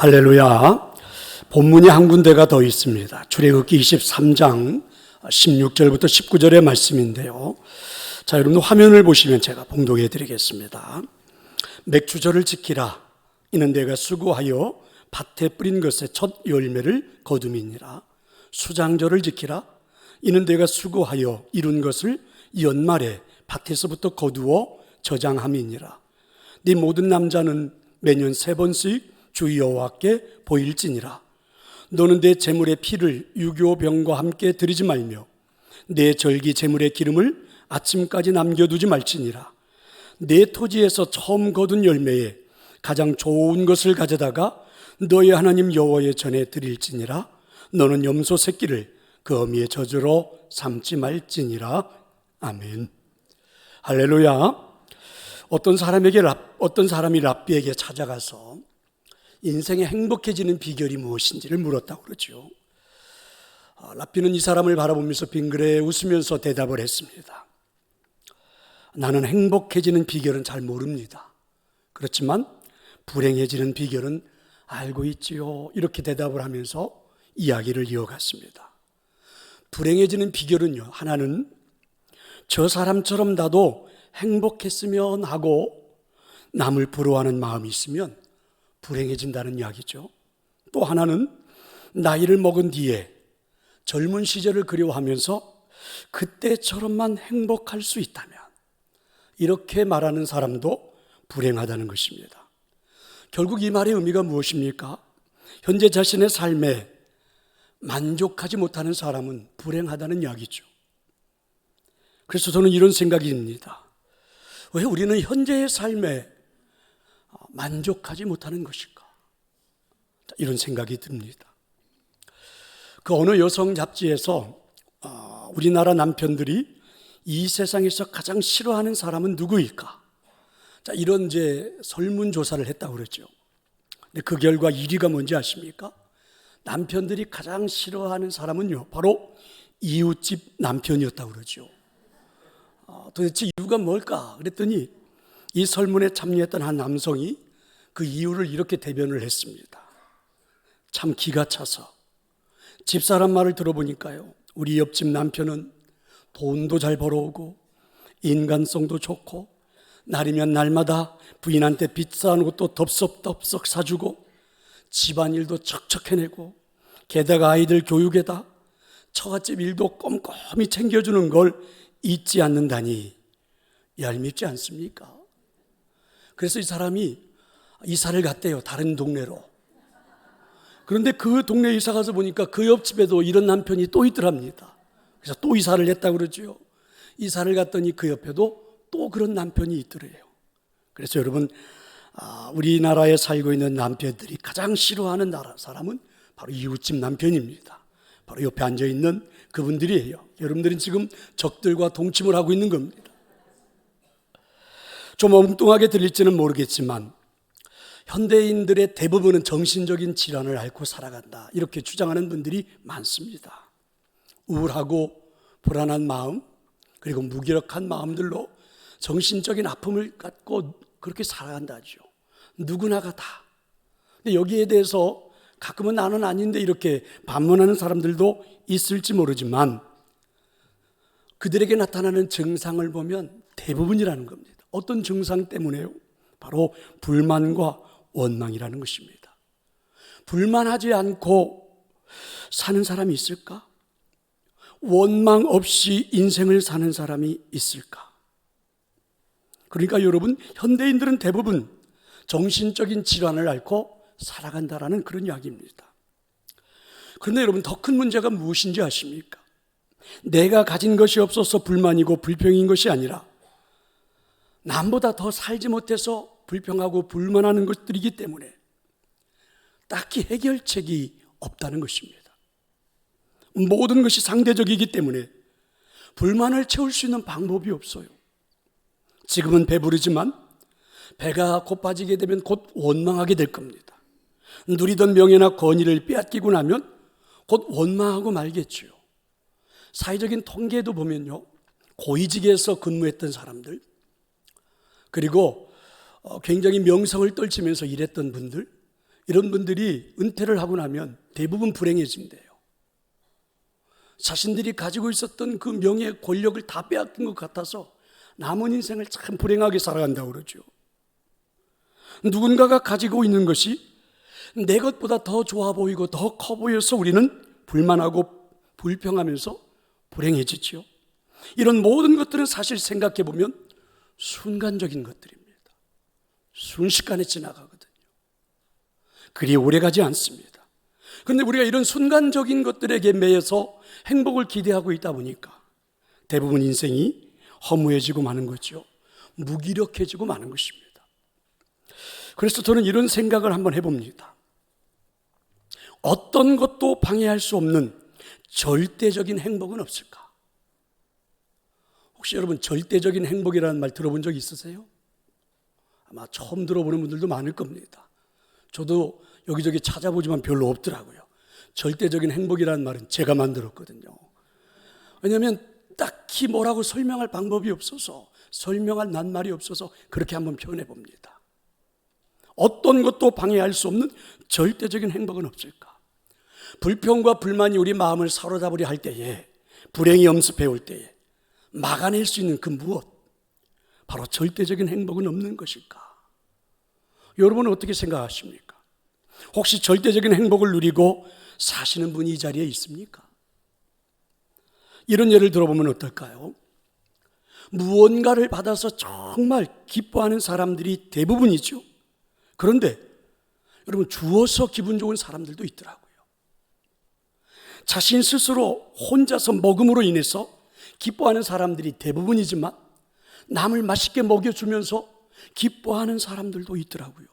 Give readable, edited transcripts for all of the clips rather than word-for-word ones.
할렐루야. 본문이 한 군데가 더 있습니다. 출애굽기 23장 16절부터 19절의 말씀인데요. 자, 여러분 화면을 보시면 제가 봉독해 드리겠습니다. 맥주절을 지키라. 이는 내가 수고하여 밭에 뿌린 것의 첫 열매를 거둠이니라. 수장절을 지키라. 이는 내가 수고하여 이룬 것을 연말에 밭에서부터 거두어 저장함이니라. 네 모든 남자는 매년 3번씩 주 여호와께 보일지니라. 너는 내 제물의 피를 유교병과 함께 드리지 말며 내 절기 제물의 기름을 아침까지 남겨두지 말지니라. 내 토지에서 처음 거둔 열매에 가장 좋은 것을 가져다가 너의 하나님 여호와의 전에 드릴지니라. 너는 염소 새끼를 그 어미의 저주로 삼지 말지니라. 아멘. 할렐루야. 어떤 사람이 랍비에게 찾아가서 인생에 행복해지는 비결이 무엇인지를 물었다고 그러죠. 랍비는 이 사람을 바라보면서 빙그레 웃으면서 대답을 했습니다. 나는 행복해지는 비결은 잘 모릅니다. 그렇지만 불행해지는 비결은 알고 있지요. 이렇게 대답을 하면서 이야기를 이어갔습니다. 불행해지는 비결은요, 하나는 저 사람처럼 나도 행복했으면 하고 남을 부러워하는 마음이 있으면 불행해진다는 이야기죠. 또 하나는 나이를 먹은 뒤에 젊은 시절을 그리워하면서 그때처럼만 행복할 수 있다면, 이렇게 말하는 사람도 불행하다는 것입니다. 결국 이 말의 의미가 무엇입니까? 현재 자신의 삶에 만족하지 못하는 사람은 불행하다는 이야기죠. 그래서 저는 이런 생각이 듭니다. 왜 우리는 현재의 삶에 만족하지 못하는 것일까? 이런 생각이 듭니다. 그 어느 여성 잡지에서 우리나라 남편들이 이 세상에서 가장 싫어하는 사람은 누구일까? 자, 이런 이제 설문조사를 했다고 그랬죠. 근데 그 결과 1위가 뭔지 아십니까? 남편들이 가장 싫어하는 사람은요, 바로 이웃집 남편이었다고 그러죠. 도대체 이유가 뭘까? 그랬더니 이 설문에 참여했던 한 남성이 그 이유를 이렇게 대변을 했습니다. 참 기가 차서 집사람 말을 들어보니까요, 우리 옆집 남편은 돈도 잘 벌어오고 인간성도 좋고 날이면 날마다 부인한테 비싼 옷도 덥석덥석 사주고 집안일도 척척 해내고 게다가 아이들 교육에다 처갓집 일도 꼼꼼히 챙겨주는 걸 잊지 않는다니 얄밉지 않습니까? 그래서 이 사람이 이사를 갔대요, 다른 동네로. 그런데 그 동네 이사 가서 보니까 그 옆집에도 이런 남편이 또 있더랍니다. 그래서 또 이사를 했다고 그러죠. 이사를 갔더니 그 옆에도 또 그런 남편이 있더래요. 그래서 여러분, 우리나라에 살고 있는 남편들이 가장 싫어하는 사람은 바로 이웃집 남편입니다. 바로 옆에 앉아있는 그분들이에요. 여러분들은 지금 적들과 동침을 하고 있는 겁니다. 좀 엉뚱하게 들릴지는 모르겠지만 현대인들의 대부분은 정신적인 질환을 앓고 살아간다, 이렇게 주장하는 분들이 많습니다. 우울하고 불안한 마음, 그리고 무기력한 마음들로 정신적인 아픔을 갖고 그렇게 살아간다죠. 누구나가 다. 근데 여기에 대해서 가끔은 나는 아닌데 이렇게 반문하는 사람들도 있을지 모르지만 그들에게 나타나는 증상을 보면 대부분이라는 겁니다. 어떤 증상 때문에요? 바로 불만과 원망이라는 것입니다. 불만하지 않고 사는 사람이 있을까? 원망 없이 인생을 사는 사람이 있을까? 그러니까 여러분, 현대인들은 대부분 정신적인 질환을 앓고 살아간다라는 그런 이야기입니다. 그런데 여러분, 더 큰 문제가 무엇인지 아십니까? 내가 가진 것이 없어서 불만이고 불평인 것이 아니라 남보다 더 살지 못해서 불평하고 불만하는 것들이기 때문에 딱히 해결책이 없다는 것입니다. 모든 것이 상대적이기 때문에 불만을 채울 수 있는 방법이 없어요. 지금은 배부르지만 배가 고파지게 되면 곧 원망하게 될 겁니다. 누리던 명예나 권위를 빼앗기고 나면 곧 원망하고 말겠죠. 사회적인 통계도 보면요, 고위직에서 근무했던 사람들, 그리고 굉장히 명성을 떨치면서 일했던 분들, 이런 분들이 은퇴를 하고 나면 대부분 불행해진대요. 자신들이 가지고 있었던 그 명예, 권력을 다 빼앗긴 것 같아서 남은 인생을 참 불행하게 살아간다고 그러죠. 누군가가 가지고 있는 것이 내 것보다 더 좋아 보이고 더 커 보여서 우리는 불만하고 불평하면서 불행해지죠. 이런 모든 것들은 사실 생각해 보면 순간적인 것들입니다. 순식간에 지나가거든요. 그리 오래가지 않습니다. 그런데 우리가 이런 순간적인 것들에게 매여서 행복을 기대하고 있다 보니까 대부분 인생이 허무해지고 마는 거죠. 무기력해지고 마는 것입니다. 그래서 저는 이런 생각을 한번 해봅니다. 어떤 것도 방해할 수 없는 절대적인 행복은 없을까? 혹시 여러분 절대적인 행복이라는 말 들어본 적 있으세요? 아마 처음 들어보는 분들도 많을 겁니다. 저도 여기저기 찾아보지만 별로 없더라고요. 절대적인 행복이라는 말은 제가 만들었거든요. 왜냐하면 딱히 뭐라고 설명할 방법이 없어서, 설명할 낱말이 없어서 그렇게 한번 표현해 봅니다. 어떤 것도 방해할 수 없는 절대적인 행복은 없을까? 불평과 불만이 우리 마음을 사로잡으려 할 때에, 불행이 엄습해 올 때에 막아낼 수 있는 그 무엇, 바로 절대적인 행복은 없는 것일까? 여러분은 어떻게 생각하십니까? 혹시 절대적인 행복을 누리고 사시는 분이 이 자리에 있습니까? 이런 예를 들어보면 어떨까요? 무언가를 받아서 정말 기뻐하는 사람들이 대부분이죠. 그런데 여러분, 주어서 기분 좋은 사람들도 있더라고요. 자신 스스로 혼자서 먹음으로 인해서 기뻐하는 사람들이 대부분이지만 남을 맛있게 먹여주면서 기뻐하는 사람들도 있더라고요.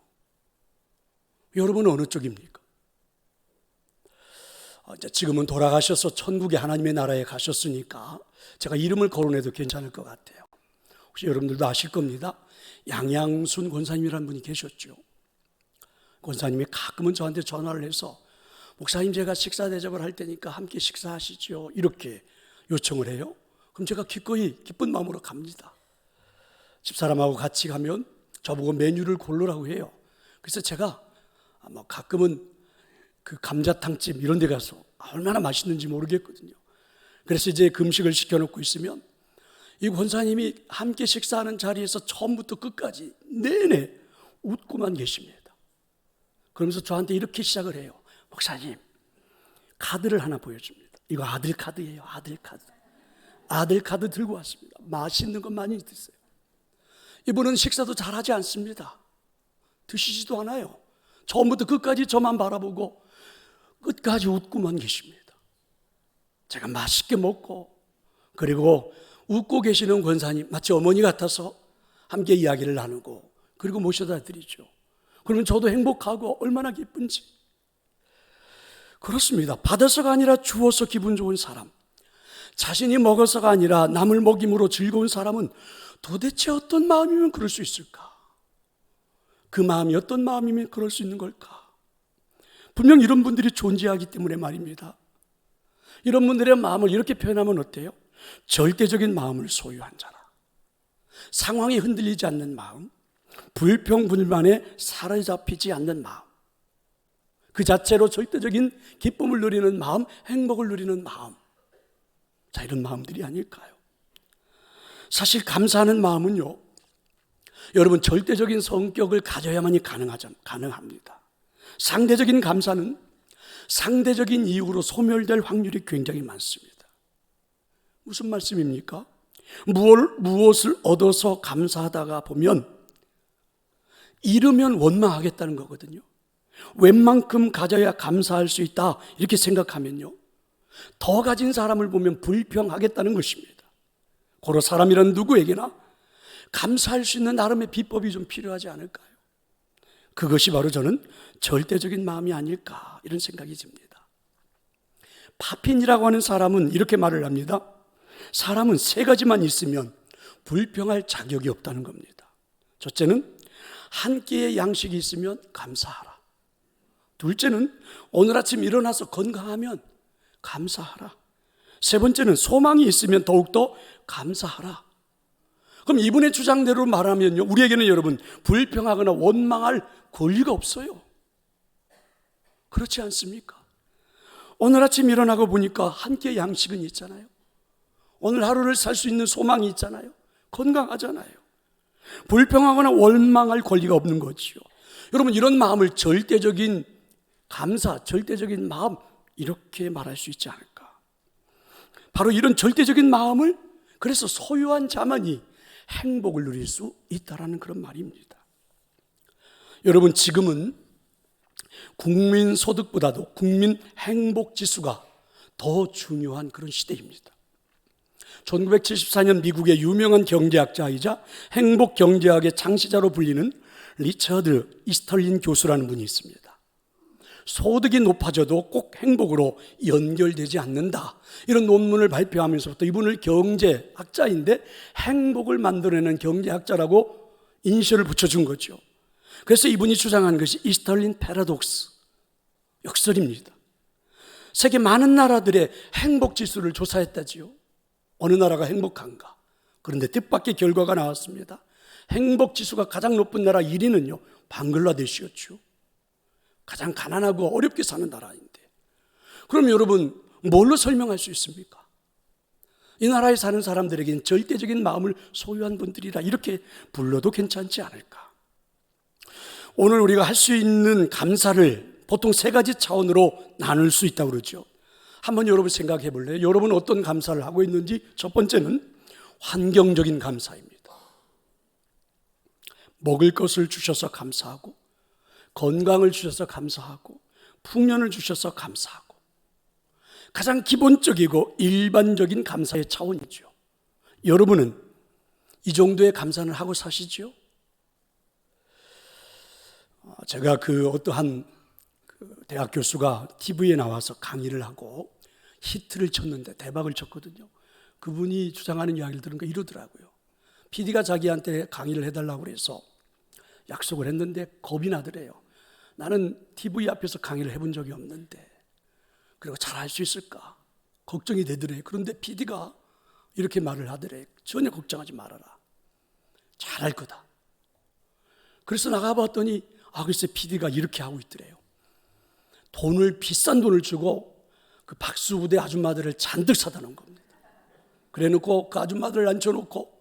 여러분은 어느 쪽입니까? 지금은 돌아가셔서 천국의 하나님의 나라에 가셨으니까 제가 이름을 거론해도 괜찮을 것 같아요. 혹시 여러분들도 아실 겁니다. 양양순 권사님이라는 분이 계셨죠. 권사님이 가끔은 저한테 전화를 해서 목사님, 제가 식사 대접을 할 테니까 함께 식사하시죠, 이렇게 요청을 해요. 그럼 제가 기꺼이 기쁜 마음으로 갑니다. 집사람하고 같이 가면 저보고 메뉴를 고르라고 해요. 그래서 제가 가끔은 그 감자탕집 이런 데 가서 얼마나 맛있는지 모르겠거든요. 그래서 이제 금식을 시켜놓고 있으면 이 권사님이 함께 식사하는 자리에서 처음부터 끝까지 내내 웃고만 계십니다. 그러면서 저한테 이렇게 시작을 해요. 목사님, 카드를 하나 보여줍니다. 이거 아들 카드예요. 아들 카드. 아들 카드 들고 왔습니다. 맛있는 거 많이 드세요. 이분은 식사도 잘하지 않습니다. 드시지도 않아요. 처음부터 끝까지 저만 바라보고 끝까지 웃고만 계십니다. 제가 맛있게 먹고, 그리고 웃고 계시는 권사님 마치 어머니 같아서 함께 이야기를 나누고, 그리고 모셔다 드리죠. 그러면 저도 행복하고 얼마나 기쁜지. 그렇습니다. 받아서가 아니라 주어서 기분 좋은 사람, 자신이 먹어서가 아니라 남을 먹임으로 즐거운 사람은 도대체 어떤 마음이면 그럴 수 있을까? 그 마음이 어떤 마음이면 그럴 수 있는 걸까? 분명 이런 분들이 존재하기 때문에 말입니다. 이런 분들의 마음을 이렇게 표현하면 어때요? 절대적인 마음을 소유한 자라. 상황이 흔들리지 않는 마음, 불평불만에 사로잡히지 않는 마음, 그 자체로 절대적인 기쁨을 누리는 마음, 행복을 누리는 마음. 자, 이런 마음들이 아닐까요? 사실 감사하는 마음은요, 여러분, 절대적인 성격을 가져야만이 가능합니다. 상대적인 감사는 상대적인 이유로 소멸될 확률이 굉장히 많습니다. 무슨 말씀입니까? 무엇을 얻어서 감사하다가 보면 잃으면 원망하겠다는 거거든요. 웬만큼 가져야 감사할 수 있다, 이렇게 생각하면요, 더 가진 사람을 보면 불평하겠다는 것입니다. 고로 사람이란 누구에게나 감사할 수 있는 나름의 비법이 좀 필요하지 않을까요? 그것이 바로 저는 절대적인 마음이 아닐까, 이런 생각이 듭니다. 파핀이라고 하는 사람은 이렇게 말을 합니다. 사람은 세 가지만 있으면 불평할 자격이 없다는 겁니다. 첫째는 한 끼의 양식이 있으면 감사하라. 둘째는 오늘 아침 일어나서 건강하면 감사하라. 세 번째는 소망이 있으면 더욱더 감사하라. 그럼 이분의 주장대로 말하면요, 우리에게는 여러분 불평하거나 원망할 권리가 없어요. 그렇지 않습니까? 오늘 아침 일어나고 보니까 한 끼 양식은 있잖아요. 오늘 하루를 살 수 있는 소망이 있잖아요. 건강하잖아요. 불평하거나 원망할 권리가 없는 거지요. 여러분, 이런 마음을 절대적인 감사, 절대적인 마음, 이렇게 말할 수 있지 않을까? 바로 이런 절대적인 마음을, 그래서 소유한 자만이 행복을 누릴 수 있다라는 그런 말입니다. 여러분, 지금은 국민 소득보다도 국민 행복 지수가 더 중요한 그런 시대입니다. 1974년 미국의 유명한 경제학자이자 행복 경제학의 창시자로 불리는 리처드 이스털린 교수라는 분이 있습니다. 소득이 높아져도 꼭 행복으로 연결되지 않는다, 이런 논문을 발표하면서부터 이분을 경제학자인데 행복을 만들어내는 경제학자라고 이니셜을 붙여준 거죠. 그래서 이분이 주장한 것이 이스털린 패러독스, 역설입니다. 세계 많은 나라들의 행복 지수를 조사했다지요. 어느 나라가 행복한가? 그런데 뜻밖의 결과가 나왔습니다. 행복 지수가 가장 높은 나라 1위는요 방글라데시였죠. 가장 가난하고 어렵게 사는 나라인데, 그럼 여러분 뭘로 설명할 수 있습니까? 이 나라에 사는 사람들에게는 절대적인 마음을 소유한 분들이라 이렇게 불러도 괜찮지 않을까? 오늘 우리가 할 수 있는 감사를 보통 세 가지 차원으로 나눌 수 있다고 그러죠. 한번 여러분 생각해 볼래요? 여러분 어떤 감사를 하고 있는지. 첫 번째는 환경적인 감사입니다. 먹을 것을 주셔서 감사하고, 건강을 주셔서 감사하고, 풍년을 주셔서 감사하고, 가장 기본적이고 일반적인 감사의 차원이죠. 여러분은 이 정도의 감사는 하고 사시죠? 제가 어떠한 대학 교수가 TV에 나와서 강의를 하고 히트를 쳤는데 대박을 쳤거든요. 그분이 주장하는 이야기를 들으니까 이러더라고요. PD가 자기한테 강의를 해달라고 그래서 약속을 했는데 겁이 나더래요. 나는 TV 앞에서 강의를 해본 적이 없는데 그리고 잘할 수 있을까 걱정이 되더래요. 그런데 PD가 이렇게 말을 하더래요. 전혀 걱정하지 말아라, 잘할 거다. 그래서 나가봤더니 글쎄 PD가 이렇게 하고 있더래요. 비싼 돈을 주고 그 박수부대 아줌마들을 잔뜩 사다 놓은 겁니다. 그래 놓고 그 아줌마들을 앉혀놓고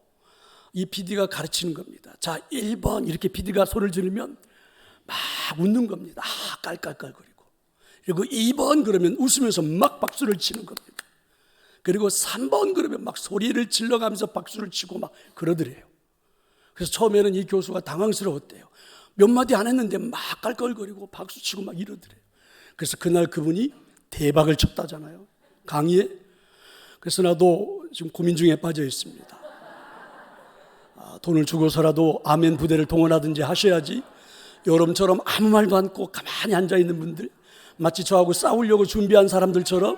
이 PD가 가르치는 겁니다. 자, 1번 이렇게 PD가 손을 들면 막 웃는 겁니다. 깔깔깔거리고. 그리고 2번 그러면 웃으면서 막 박수를 치는 겁니다. 그리고 3번 그러면 막 소리를 질러가면서 박수를 치고 막 그러더래요. 그래서 처음에는 이 교수가 당황스러웠대요. 몇 마디 안 했는데 막 깔깔거리고 박수 치고 막 이러더래요. 그래서 그날 그분이 대박을 쳤다잖아요, 강의에. 그래서 나도 지금 고민 중에 빠져 있습니다. 돈을 주고서라도 아멘 부대를 동원하든지 하셔야지, 여러분처럼 아무 말도 않고 가만히 앉아있는 분들, 마치 저하고 싸우려고 준비한 사람들처럼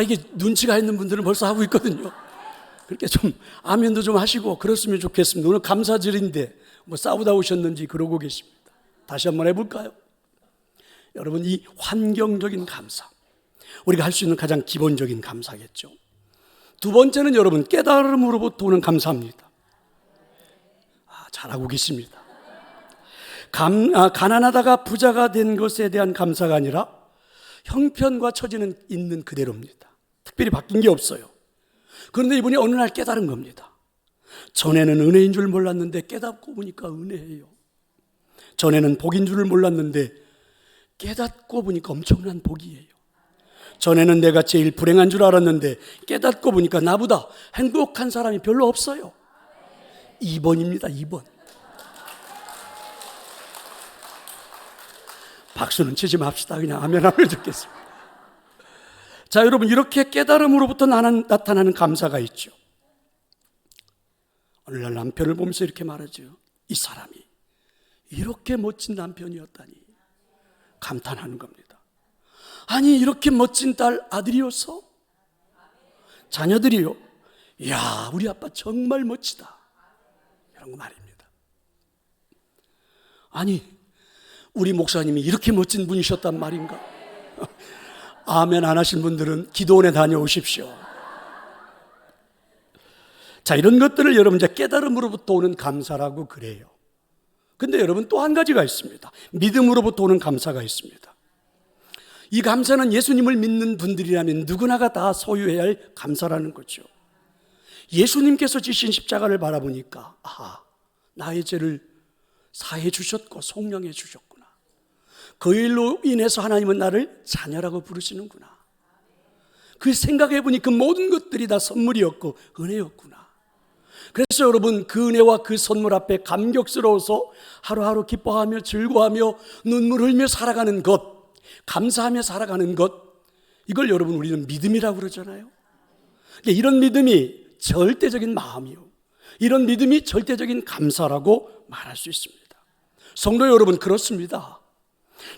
이게 눈치가 있는 분들은 벌써 하고 있거든요. 그렇게 좀 아멘도 좀 하시고 그랬으면 좋겠습니다. 오늘 감사절인데 싸우다 오셨는지 그러고 계십니다. 다시 한번 해볼까요? 여러분, 이 환경적인 감사, 우리가 할 수 있는 가장 기본적인 감사겠죠. 두 번째는 여러분 깨달음으로부터 오는 감사입니다. 잘하고 계십니다. 가난하다가 부자가 된 것에 대한 감사가 아니라 형편과 처지는 있는 그대로입니다. 특별히 바뀐 게 없어요. 그런데 이분이 어느 날 깨달은 겁니다. 전에는 은혜인 줄 몰랐는데 깨닫고 보니까 은혜예요. 전에는 복인 줄 몰랐는데 깨닫고 보니까 엄청난 복이에요. 전에는 내가 제일 불행한 줄 알았는데 깨닫고 보니까 나보다 행복한 사람이 별로 없어요. 2번입니다. 2번. 박수는 치지 맙시다. 그냥 아멘 하면 좋겠습니다. 자, 여러분, 이렇게 깨달음으로부터 나타나는 감사가 있죠. 오늘날 남편을 보면서 이렇게 말하죠. 이 사람이 이렇게 멋진 남편이었다니 감탄하는 겁니다. 아니, 이렇게 멋진 딸 아들이어서 자녀들이요, 이야, 우리 아빠 정말 멋지다, 이런 거 말입니다. 아니, 우리 목사님이 이렇게 멋진 분이셨단 말인가? 아멘 안 하신 분들은 기도원에 다녀오십시오. 자, 이런 것들을 여러분 이제 깨달음으로부터 오는 감사라고 그래요. 근데 여러분 또 한 가지가 있습니다. 믿음으로부터 오는 감사가 있습니다. 이 감사는 예수님을 믿는 분들이라면 누구나가 다 소유해야 할 감사라는 거죠. 예수님께서 지신 십자가를 바라보니까 나의 죄를 사해 주셨고 속량해 주셨구나. 그 일로 인해서 하나님은 나를 자녀라고 부르시는구나. 그 생각해 보니 그 모든 것들이 다 선물이었고 은혜였구나. 그래서 여러분, 그 은혜와 그 선물 앞에 감격스러워서 하루하루 기뻐하며 즐거워하며 눈물 흘며 살아가는 것, 감사하며 살아가는 것, 이걸 여러분 우리는 믿음이라고 그러잖아요. 이런 믿음이 절대적인 마음이요, 이런 믿음이 절대적인 감사라고 말할 수 있습니다. 성도 여러분, 그렇습니다.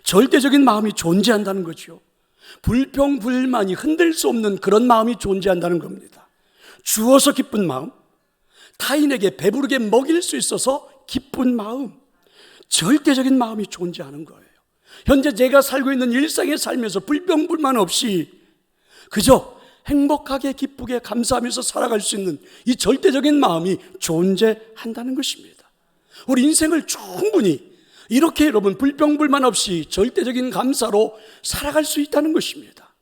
절대적인 마음이 존재한다는 거죠. 불평불만이 흔들 수 없는 그런 마음이 존재한다는 겁니다. 주어서 기쁜 마음, 타인에게 배부르게 먹일 수 있어서 기쁜 마음, 절대적인 마음이 존재하는 거예요. 현재 제가 살고 있는 일상의 삶에서 불평불만 없이 그저 행복하게 기쁘게 감사하면서 살아갈 수 있는 이 절대적인 마음이 존재한다는 것입니다. 우리 인생을 충분히 이렇게 여러분 불평불만 없이 절대적인 감사로 살아갈 수 있다는 것입니다.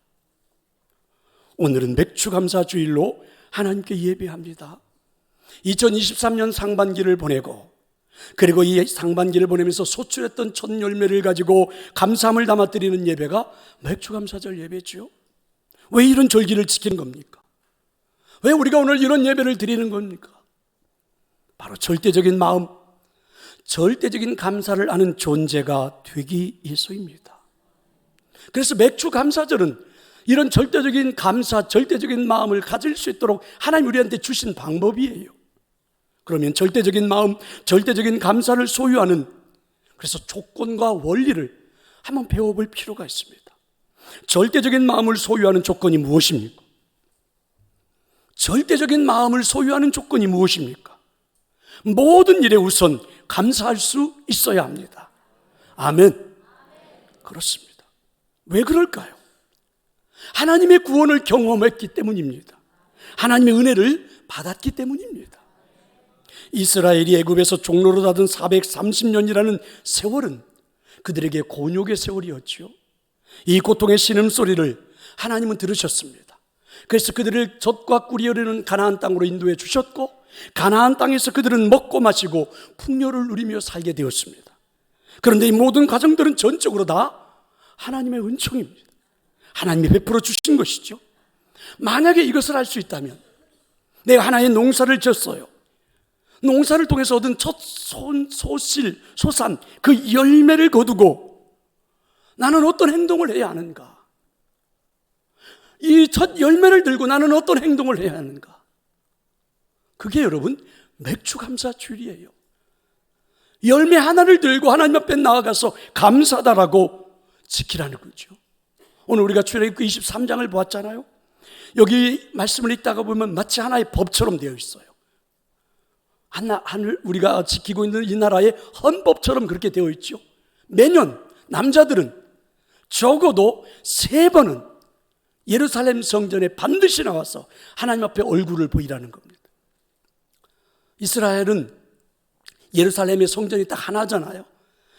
오늘은 맥주감사 주일로 하나님께 예배합니다. 2023년 상반기를 보내고, 그리고 이 상반기를 보내면서 소출했던 첫 열매를 가지고 감사함을 담아드리는 예배가 맥주감사절 예배죠. 왜 이런 절기를 지키는 겁니까? 왜 우리가 오늘 이런 예배를 드리는 겁니까? 바로 절대적인 마음, 절대적인 감사를 아는 존재가 되기 위해서입니다. 그래서 맥주감사절은 이런 절대적인 감사, 절대적인 마음을 가질 수 있도록 하나님 우리한테 주신 방법이에요. 그러면 절대적인 마음, 절대적인 감사를 소유하는, 그래서 조건과 원리를 한번 배워볼 필요가 있습니다. 절대적인 마음을 소유하는 조건이 무엇입니까? 절대적인 마음을 소유하는 조건이 무엇입니까? 모든 일에 우선 감사할 수 있어야 합니다. 아멘. 그렇습니다. 왜 그럴까요? 하나님의 구원을 경험했기 때문입니다. 하나님의 은혜를 받았기 때문입니다. 이스라엘이 애굽에서 종로로 닫은 430년이라는 세월은 그들에게 곤욕의 세월이었죠. 이 고통의 신음소리를 하나님은 들으셨습니다. 그래서 그들을 젖과 꿀이 흐르는 가나안 땅으로 인도해 주셨고, 가나안 땅에서 그들은 먹고 마시고 풍요를 누리며 살게 되었습니다. 그런데 이 모든 과정들은 전적으로 다 하나님의 은총입니다. 하나님이 베풀어 주신 것이죠. 만약에 이것을 알 수 있다면, 내가 하나의 농사를 지었어요. 농사를 통해서 얻은 첫 소산, 그 열매를 거두고 나는 어떤 행동을 해야 하는가? 이 첫 열매를 들고 나는 어떤 행동을 해야 하는가? 그게 여러분 맥주감사 주일이에요. 열매 하나를 들고 하나님 앞에 나아가서 감사다라고 지키라는 거죠. 오늘 우리가 출애굽기 23장을 보았잖아요. 여기 말씀을 읽다가 보면 마치 하나의 법처럼 되어 있어요. 하늘 우리가 지키고 있는 이 나라의 헌법처럼 그렇게 되어 있죠. 매년 남자들은 적어도 3번은 예루살렘 성전에 반드시 나와서 하나님 앞에 얼굴을 보이라는 겁니다. 이스라엘은 예루살렘의 성전이 딱 하나잖아요.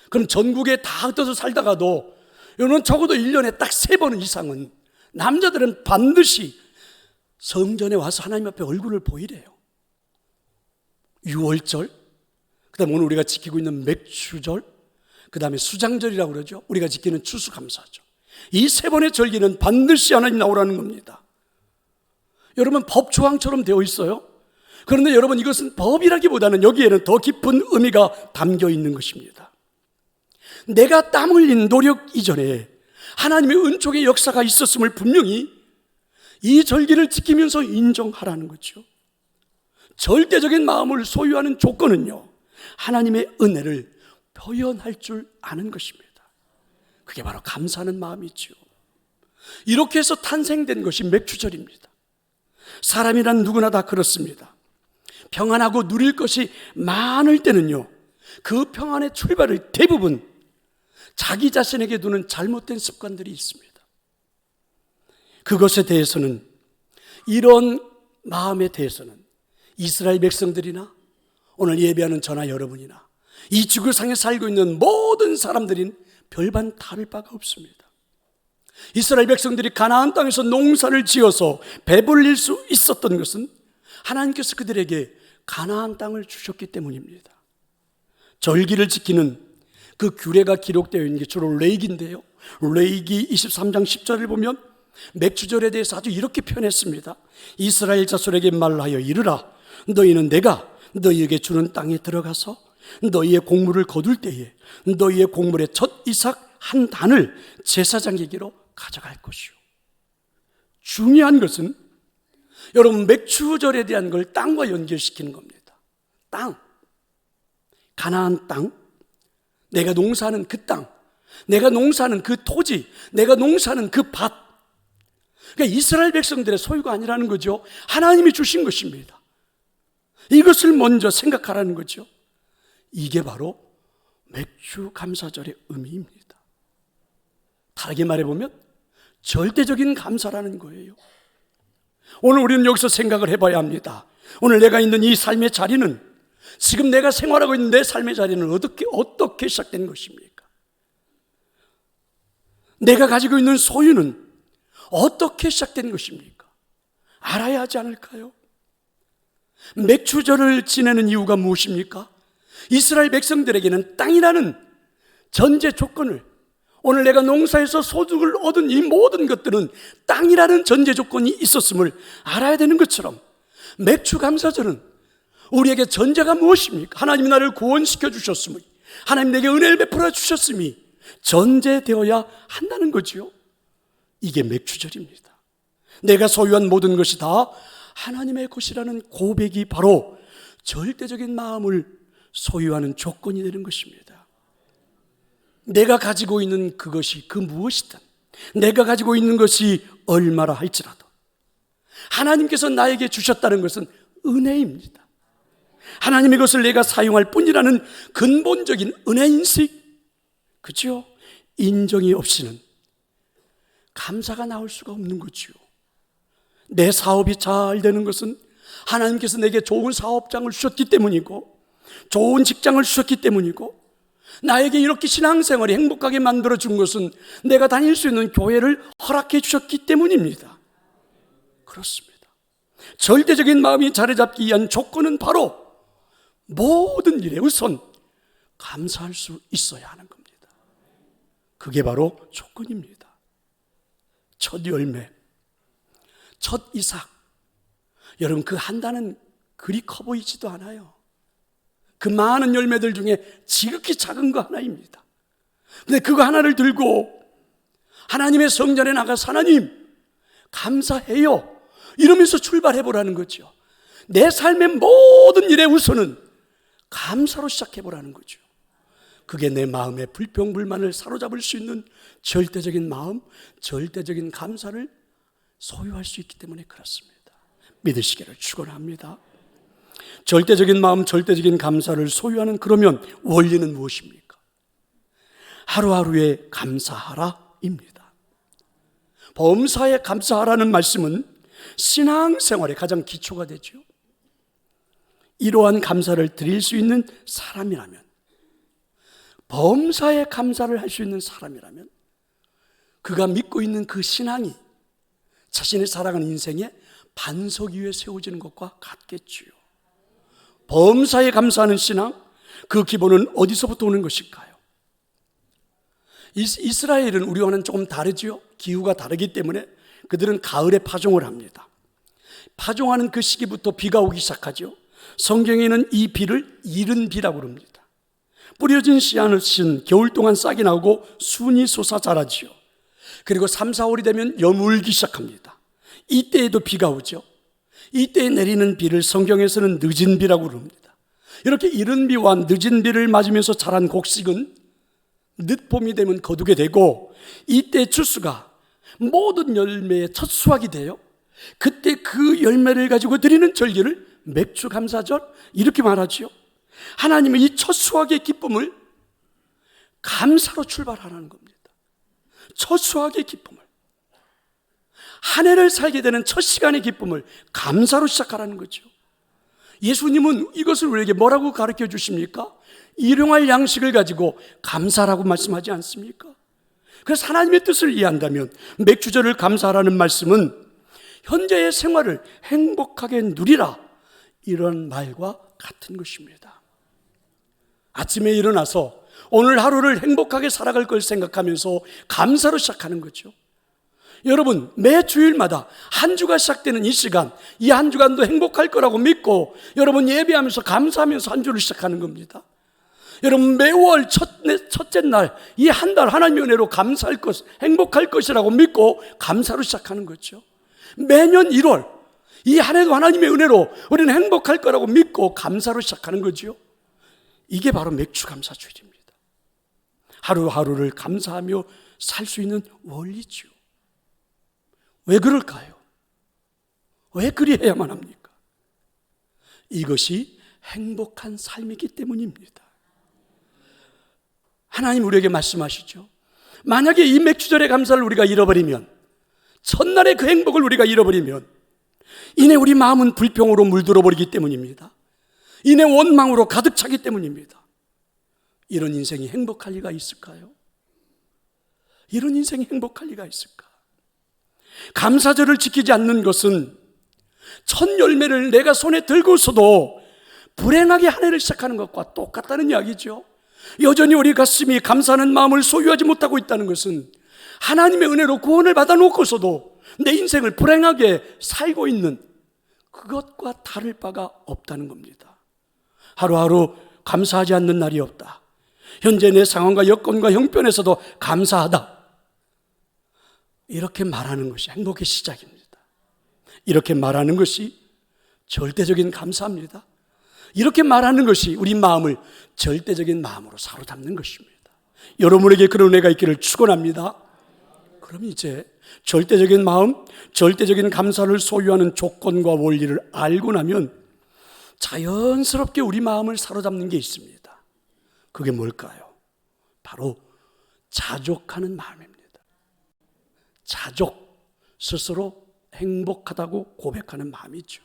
그럼 전국에 다 흩어져 살다가도 이거는 적어도 1년에 딱 3번 이상은 남자들은 반드시 성전에 와서 하나님 앞에 얼굴을 보이래요. 6월절, 그 다음에 오늘 우리가 지키고 있는 맥주절, 그 다음에 수장절이라고 그러죠. 우리가 지키는 추수감사죠. 이 3번의 절기는 반드시 하나님 나오라는 겁니다. 여러분, 법조항처럼 되어 있어요. 그런데 여러분, 이것은 법이라기보다는 여기에는 더 깊은 의미가 담겨 있는 것입니다. 내가 땀 흘린 노력 이전에 하나님의 은총의 역사가 있었음을 분명히 이 절기를 지키면서 인정하라는 거죠. 절대적인 마음을 소유하는 조건은요, 하나님의 은혜를 표현할 줄 아는 것입니다. 그게 바로 감사하는 마음이죠. 이렇게 해서 탄생된 것이 맥주절입니다. 사람이란 누구나 다 그렇습니다. 평안하고 누릴 것이 많을 때는요, 그 평안의 출발을 대부분 자기 자신에게 두는 잘못된 습관들이 있습니다. 그것에 대해서는, 이런 마음에 대해서는 이스라엘 백성들이나 오늘 예배하는 저나 여러분이나 이 지구상에 살고 있는 모든 사람들인 별반 다를 바가 없습니다. 이스라엘 백성들이 가나안 땅에서 농사를 지어서 배불릴 수 있었던 것은 하나님께서 그들에게 가나안 땅을 주셨기 때문입니다. 절기를 지키는 그 규례가 기록되어 있는 게 주로 레위기인데요, 레위기 23장 10절을 보면 맥주절에 대해서 아주 이렇게 표현했습니다. 이스라엘 자손에게 말하여 이르라, 너희는 내가 너희에게 주는 땅에 들어가서 너희의 곡물을 거둘 때에 너희의 곡물의 첫 이삭 한 단을 제사장에게로 가져갈 것이요. 중요한 것은 여러분, 맥주절에 대한 걸 땅과 연결시키는 겁니다. 땅, 가나안 땅, 내가 농사하는 그 땅, 내가 농사하는 그 토지, 내가 농사하는 그 밭, 그러니까 이스라엘 백성들의 소유가 아니라는 거죠. 하나님이 주신 것입니다. 이것을 먼저 생각하라는 거죠. 이게 바로 맥주 감사절의 의미입니다. 다르게 말해보면 절대적인 감사라는 거예요. 오늘 우리는 여기서 생각을 해봐야 합니다. 오늘 내가 있는 이 삶의 자리는, 지금 내가 생활하고 있는 내 삶의 자리는 어떻게 시작된 것입니까? 내가 가지고 있는 소유는 어떻게 시작된 것입니까? 알아야 하지 않을까요? 맥주절을 지내는 이유가 무엇입니까? 이스라엘 백성들에게는 땅이라는 전제 조건을, 오늘 내가 농사에서 소득을 얻은 이 모든 것들은 땅이라는 전제 조건이 있었음을 알아야 되는 것처럼, 맥주 감사절은 우리에게 전제가 무엇입니까? 하나님이 나를 구원시켜 주셨음이, 하나님 내게 은혜를 베풀어 주셨음이 전제되어야 한다는 거지요. 이게 맥주절입니다. 내가 소유한 모든 것이 다 하나님의 것이라는 고백이 바로 절대적인 마음을 소유하는 조건이 되는 것입니다. 내가 가지고 있는 그것이 그 무엇이든, 내가 가지고 있는 것이 얼마라 할지라도 하나님께서 나에게 주셨다는 것은 은혜입니다. 하나님의 것을 내가 사용할 뿐이라는 근본적인 은혜인식, 그렇죠? 인정이 없이는 감사가 나올 수가 없는 거죠. 내 사업이 잘 되는 것은 하나님께서 내게 좋은 사업장을 주셨기 때문이고, 좋은 직장을 주셨기 때문이고, 나에게 이렇게 신앙생활이 행복하게 만들어준 것은 내가 다닐 수 있는 교회를 허락해 주셨기 때문입니다. 그렇습니다. 절대적인 마음이 자리 잡기 위한 조건은 바로 모든 일에 우선 감사할 수 있어야 하는 겁니다. 그게 바로 조건입니다. 첫 열매, 첫 이삭, 여러분 그 한 단은 그리 커 보이지도 않아요. 그 많은 열매들 중에 지극히 작은 거 하나입니다. 근데 그거 하나를 들고 하나님의 성전에 나가서 하나님 감사해요 이러면서 출발해 보라는 거죠. 내 삶의 모든 일의 우선은 감사로 시작해 보라는 거죠. 그게 내 마음의 불평불만을 사로잡을 수 있는 절대적인 마음, 절대적인 감사를 소유할 수 있기 때문에 그렇습니다. 믿으시기를 축원합니다. 절대적인 마음, 절대적인 감사를 소유하는, 그러면 원리는 무엇입니까? 하루하루에 감사하라입니다. 범사에 감사하라는 말씀은 신앙생활의 가장 기초가 되죠. 이러한 감사를 드릴 수 있는 사람이라면, 범사에 감사를 할 수 있는 사람이라면 그가 믿고 있는 그 신앙이 자신의 살아가는 인생의 반석 위에 세워지는 것과 같겠지요. 범사에 감사하는 신앙, 그 기본은 어디서부터 오는 것일까요? 이스라엘은 우리와는 조금 다르지요. 기후가 다르기 때문에 그들은 가을에 파종을 합니다. 파종하는 그 시기부터 비가 오기 시작하죠. 성경에는 이 비를 이른 비라고 합니다. 뿌려진 씨앗은 겨울 동안 싹이 나오고 순이 솟아 자라지요. 그리고 3, 4월이 되면 여물기 시작합니다. 이때에도 비가 오죠. 이때에 내리는 비를 성경에서는 늦은 비라고 합니다. 이렇게 이른 비와 늦은 비를 맞으면서 자란 곡식은 늦봄이 되면 거두게 되고, 이때 추수가 모든 열매의 첫 수확이 돼요. 그때 그 열매를 가지고 드리는 절기를 맥주 감사절 이렇게 말하죠. 하나님은 이 첫 수확의 기쁨을 감사로 출발하라는 겁니다. 첫 수확의 기쁨을, 한 해를 살게 되는 첫 시간의 기쁨을 감사로 시작하라는 거죠. 예수님은 이것을 우리에게 뭐라고 가르쳐 주십니까? 일용할 양식을 가지고 감사라고 말씀하지 않습니까? 그래서 하나님의 뜻을 이해한다면 맥주절을 감사하라는 말씀은 현재의 생활을 행복하게 누리라, 이런 말과 같은 것입니다. 아침에 일어나서 오늘 하루를 행복하게 살아갈 걸 생각하면서 감사로 시작하는 거죠. 여러분, 매 주일마다 한 주가 시작되는 이 시간, 이 한 주간도 행복할 거라고 믿고 여러분 예배하면서 감사하면서 한 주를 시작하는 겁니다. 여러분, 매월 첫째 날, 이 한 달 하나님의 은혜로 감사할 것, 행복할 것이라고 믿고 감사로 시작하는 거죠. 매년 1월, 이 한 해도 하나님의 은혜로 우리는 행복할 거라고 믿고 감사로 시작하는 거죠. 이게 바로 맥주감사주일입니다. 하루하루를 감사하며 살 수 있는 원리죠. 왜 그럴까요? 왜 그리해야만 합니까? 이것이 행복한 삶이기 때문입니다. 하나님 우리에게 말씀하시죠. 만약에 이 맥주절의 감사를 우리가 잃어버리면, 첫날의 그 행복을 우리가 잃어버리면 이내 우리 마음은 불평으로 물들어 버리기 때문입니다. 이내 원망으로 가득 차기 때문입니다. 이런 인생이 행복할 리가 있을까요? 이런 인생이 행복할 리가 있을까? 감사절을 지키지 않는 것은 첫 열매를 내가 손에 들고서도 불행하게 한 해를 시작하는 것과 똑같다는 이야기죠. 여전히 우리 가슴이 감사하는 마음을 소유하지 못하고 있다는 것은 하나님의 은혜로 구원을 받아놓고서도 내 인생을 불행하게 살고 있는 그것과 다를 바가 없다는 겁니다. 하루하루 감사하지 않는 날이 없다. 현재 내 상황과 여건과 형편에서도 감사하다. 이렇게 말하는 것이 행복의 시작입니다. 이렇게 말하는 것이 절대적인 감사입니다. 이렇게 말하는 것이 우리 마음을 절대적인 마음으로 사로잡는 것입니다. 여러분에게 그런 은혜가 있기를 축원합니다. 그럼 이제 절대적인 마음, 절대적인 감사를 소유하는 조건과 원리를 알고 나면 자연스럽게 우리 마음을 사로잡는 게 있습니다. 그게 뭘까요? 바로 자족하는 마음입니다. 자족, 스스로 행복하다고 고백하는 마음이죠.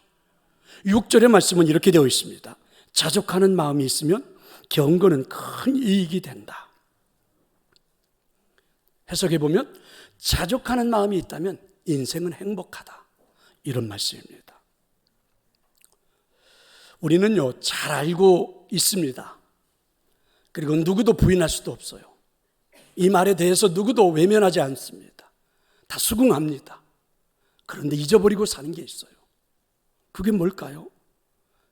6절의 말씀은 이렇게 되어 있습니다. 자족하는 마음이 있으면 경건은 큰 이익이 된다. 해석해 보면 자족하는 마음이 있다면 인생은 행복하다, 이런 말씀입니다. 우리는요 잘 알고 있습니다. 그리고 누구도 부인할 수도 없어요. 이 말에 대해서 누구도 외면하지 않습니다. 다 수긍합니다. 그런데 잊어버리고 사는 게 있어요. 그게 뭘까요?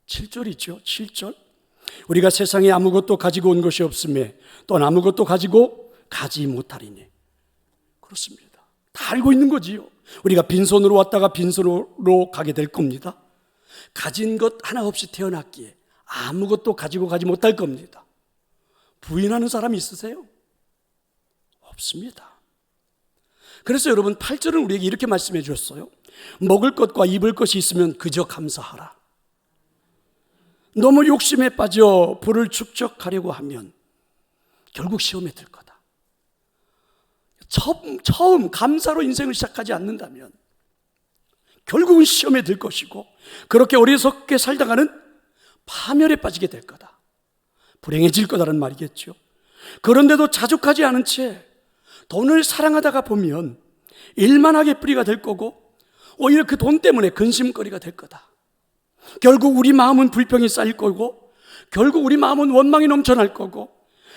7절이죠. 7절. 우리가 세상에 아무것도 가지고 온 것이 없음에 또 아무것도 가지고 가지 못하리니. 그렇습니다. 다 알고 있는 거지요. 우리가 빈손으로 왔다가 빈손으로 가게 될 겁니다. 가진 것 하나 없이 태어났기에 아무것도 가지고 가지 못할 겁니다. 부인하는 사람이 있으세요? 없습니다. 그래서 여러분 8절은 우리에게 이렇게 말씀해 주셨어요. 먹을 것과 입을 것이 있으면 그저 감사하라. 너무 욕심에 빠져 부를 축적하려고 하면 결국 시험에 들 거다. 처음 감사로 인생을 시작하지 않는다면 결국은 시험에 들 것이고, 그렇게 어리석게 살다가는 파멸에 빠지게 될 거다. 불행해질 거다라는 말이겠죠. 그런데도 자족하지 않은 채 돈을 사랑하다가 보면 일만하게 뿌리가 될 거고, 오히려 그 돈 때문에 근심거리가 될 거다. 결국 우리 마음은 불평이 쌓일 거고, 결국 우리 마음은 원망이 넘쳐날 거고,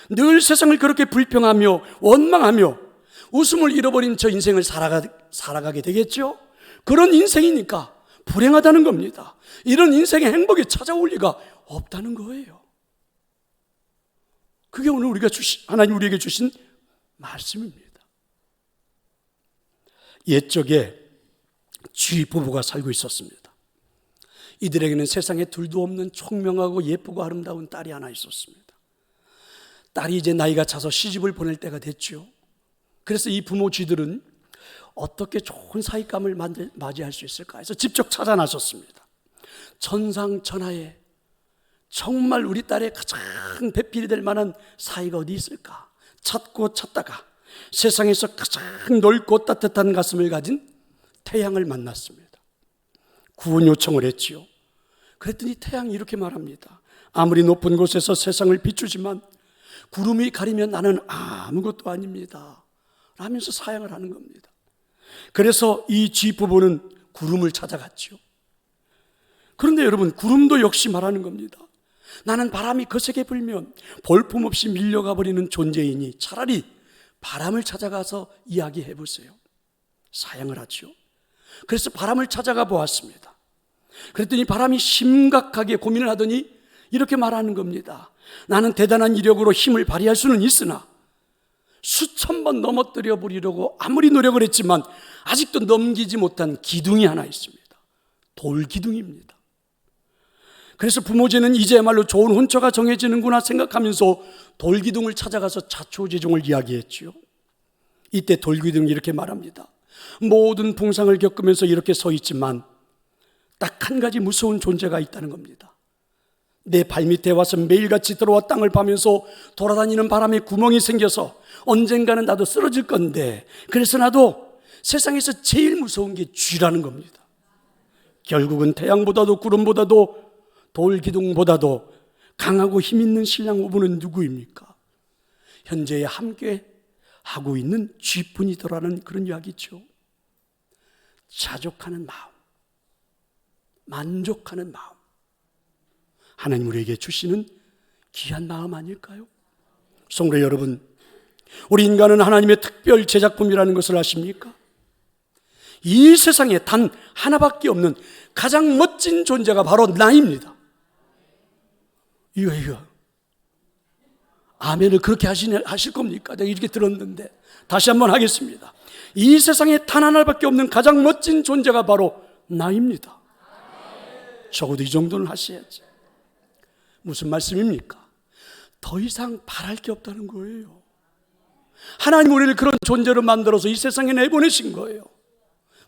늘 세상을 그렇게 불평하며 원망하며 웃음을 잃어버린 저 인생을 살아가게 되겠죠. 그런 인생이니까 불행하다는 겁니다. 이런 인생의 행복이 찾아올 리가 없다는 거예요. 그게 오늘 하나님 우리에게 주신 말씀입니다. 옛적에 쥐 부부가 살고 있었습니다. 이들에게는 세상에 둘도 없는 총명하고 예쁘고 아름다운 딸이 하나 있었습니다. 딸이 이제 나이가 차서 시집을 보낼 때가 됐죠. 그래서 이 부모 쥐들은 어떻게 좋은 사윗감을 맞이할 수 있을까 해서 직접 찾아 나섰습니다. 천상천하에 정말 우리 딸의 가장 배필이 될 만한 사이가 어디 있을까 찾고 찾다가 세상에서 가장 넓고 따뜻한 가슴을 가진 태양을 만났습니다. 구원 요청을 했지요. 그랬더니 태양이 이렇게 말합니다. 아무리 높은 곳에서 세상을 비추지만 구름이 가리면 나는 아무것도 아닙니다 라면서 사양을 하는 겁니다. 그래서 이 쥐부부는 구름을 찾아갔죠. 그런데 여러분, 구름도 역시 말하는 겁니다. 나는 바람이 거세게 불면 볼품없이 밀려가 버리는 존재이니 차라리 바람을 찾아가서 이야기해 보세요. 사양을 하죠. 그래서 바람을 찾아가 보았습니다. 그랬더니 바람이 심각하게 고민을 하더니 이렇게 말하는 겁니다. 나는 대단한 이력으로 힘을 발휘할 수는 있으나 수천 번 넘어뜨려 버리려고 아무리 노력을 했지만 아직도 넘기지 못한 기둥이 하나 있습니다. 돌기둥입니다. 그래서 부모제는 이제야말로 좋은 혼처가 정해지는구나 생각하면서 돌기둥을 찾아가서 자초지종을 이야기했지요. 이때 돌기둥이 이렇게 말합니다. 모든 풍상을 겪으면서 이렇게 서 있지만 딱 한 가지 무서운 존재가 있다는 겁니다. 내 발밑에 와서 매일같이 들어와 땅을 파면서 돌아다니는 바람에 구멍이 생겨서 언젠가는 나도 쓰러질 건데, 그래서 나도 세상에서 제일 무서운 게 쥐라는 겁니다. 결국은 태양보다도 구름보다도 돌기둥보다도 강하고 힘있는 신랑 오부는 누구입니까? 현재 함께 하고 있는 쥐뿐이더라는 그런 이야기죠. 자족하는 마음, 만족하는 마음, 하나님 우리에게 주시는 귀한 마음 아닐까요? 성도 여러분, 우리 인간은 하나님의 특별 제작품이라는 것을 아십니까? 이 세상에 단 하나밖에 없는 가장 멋진 존재가 바로 나입니다. 이거 아멘을 그렇게 하실 겁니까? 내가 이렇게 들었는데 다시 한번 하겠습니다. 이 세상에 단 하나밖에 없는 가장 멋진 존재가 바로 나입니다. 적어도 이 정도는 하셔야지. 무슨 말씀입니까? 더 이상 바랄 게 없다는 거예요. 하나님 우리를 그런 존재로 만들어서 이 세상에 내보내신 거예요.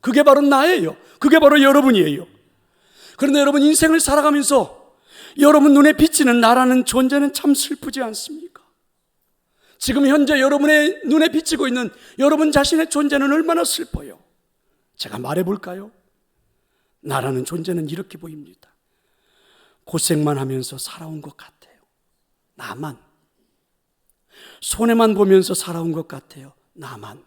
그게 바로 나예요. 그게 바로 여러분이에요. 그런데 여러분, 인생을 살아가면서 여러분 눈에 비치는 나라는 존재는 참 슬프지 않습니까? 지금 현재 여러분의 눈에 비치고 있는 여러분 자신의 존재는 얼마나 슬퍼요. 제가 말해볼까요? 나라는 존재는 이렇게 보입니다. 고생만 하면서 살아온 것 같아요. 나만. 손해만 보면서 살아온 것 같아요. 나만.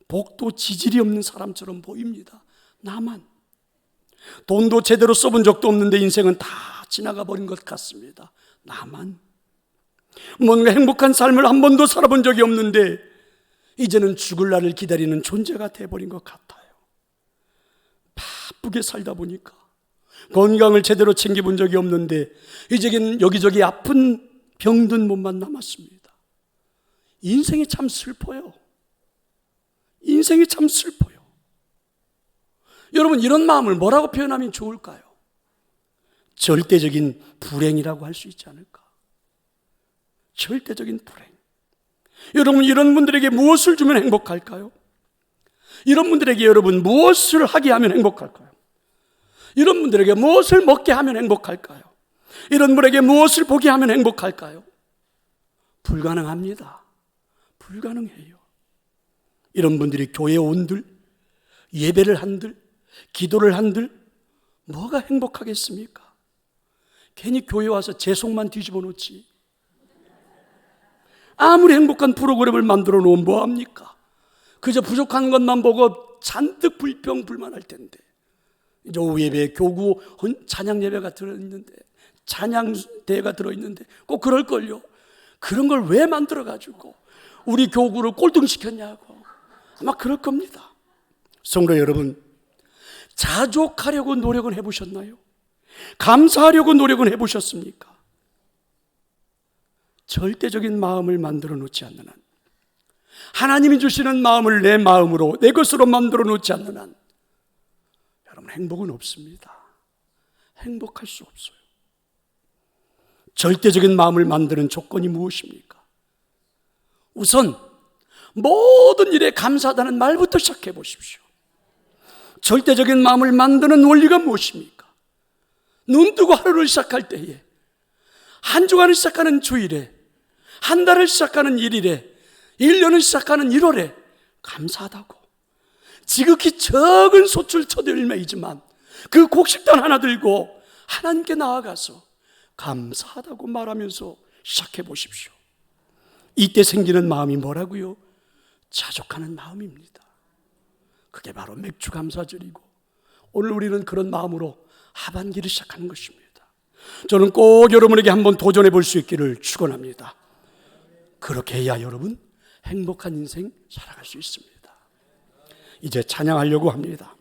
복도 지질이 없는 사람처럼 보입니다. 나만. 돈도 제대로 써본 적도 없는데 인생은 다 지나가 버린 것 같습니다. 나만. 뭔가 행복한 삶을 한 번도 살아본 적이 없는데 이제는 죽을 날을 기다리는 존재가 돼버린 것 같아요. 바쁘게 살다 보니까 건강을 제대로 챙겨본 적이 없는데 이제는 여기저기 아픈 병든 몸만 남았습니다. 인생이 참 슬퍼요. 인생이 참 슬퍼요. 여러분, 이런 마음을 뭐라고 표현하면 좋을까요? 절대적인 불행이라고 할 수 있지 않을까? 절대적인 불행. 여러분, 이런 분들에게 무엇을 주면 행복할까요? 이런 분들에게 여러분 무엇을 하게 하면 행복할까요? 이런 분들에게 무엇을 먹게 하면 행복할까요? 이런 분에게 무엇을 보게 하면 행복할까요? 불가능합니다. 불가능해요. 이런 분들이 교회에 온들, 예배를 한들, 기도를 한들 뭐가 행복하겠습니까? 괜히 교회 와서 제 속만 뒤집어 놓지. 아무리 행복한 프로그램을 만들어 놓으면 뭐합니까? 그저 부족한 것만 보고 잔뜩 불평불만할 텐데. 이제 오후 예배에 교구 찬양 예배가 들어있는데, 찬양대회가 들어있는데 꼭 그럴걸요. 그런 걸 왜 만들어가지고 우리 교구를 꼴등시켰냐고 아마 그럴 겁니다. 성도 여러분, 자족하려고 노력은 해보셨나요? 감사하려고 노력은 해보셨습니까? 절대적인 마음을 만들어 놓지 않는 한, 하나님이 주시는 마음을 내 마음으로, 내 것으로 만들어 놓지 않는 한 여러분, 행복은 없습니다. 행복할 수 없어요. 절대적인 마음을 만드는 조건이 무엇입니까? 우선 모든 일에 감사하다는 말부터 시작해 보십시오. 절대적인 마음을 만드는 원리가 무엇입니까? 눈 뜨고 하루를 시작할 때에, 한 주간을 시작하는 주일에, 한 달을 시작하는 1일에, 1년을 시작하는 1월에 감사하다고. 지극히 적은 소출 첫 열매이지만 그 곡식단 하나 들고 하나님께 나아가서 감사하다고 말하면서 시작해 보십시오. 이때 생기는 마음이 뭐라고요? 자족하는 마음입니다. 그게 바로 맥주 감사절이고 오늘 우리는 그런 마음으로 하반기를 시작하는 것입니다. 저는 꼭 여러분에게 한번 도전해 볼 수 있기를 축원합니다. 그렇게 해야 여러분 행복한 인생 살아갈 수 있습니다. 이제 찬양하려고 합니다.